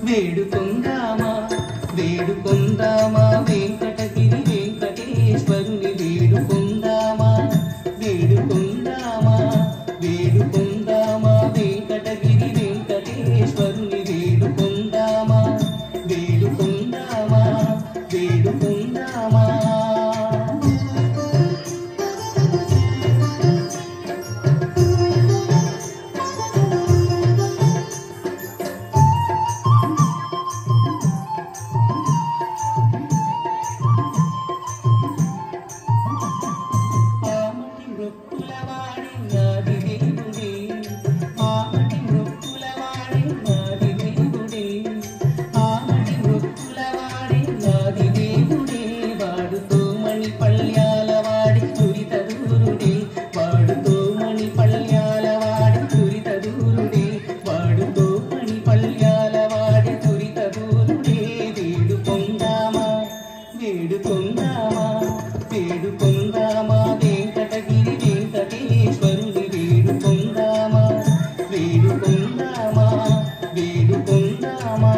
వేడుకొందామా వేడుకొందామా వెంకటగిరి వెంకటేశ్వరుని వేడుకొందామా వేడుకొందామా వేడుకొందామా వెంకటగిరి వెంకటేశ్వరుని వేడుకొందామా వేడుకొందామా వేడుకొందామా వేడుకొందామా వేడుకొందామా వెంకటగిరి వెంకటేశ్వరుని వేడుకొందామా వేడుకొందామా వేడుకొందామా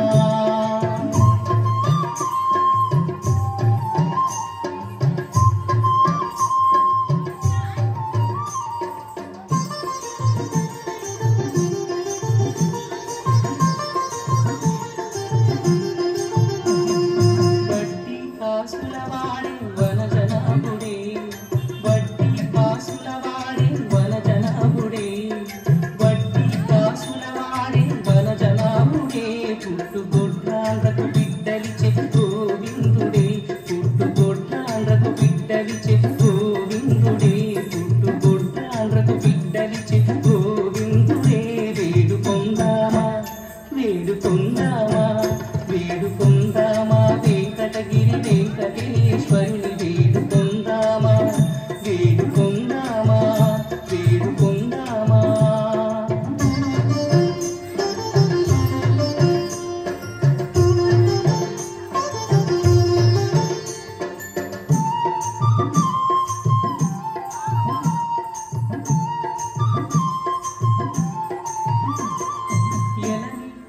పుట్టుగొడ్రాళ్ళకు బిడ్డలిచే గోవిందుడే పుట్టుగొడ్రాళ్ళకు బిడ్డలిచే గోవిందుడే పుట్టుగొడ్రాళ్ళకు బిడ్డలిచే గోవిందుడే వేడుకొందామా వేడుకొందామా వేడుకొందామా వెంకటగిరి వెంకటేశ్వరుని వేడుకొందామా వేడుకొందామా వేడుకొందామా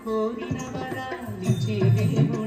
కోరిన వరాలిచ్చే దేవుడు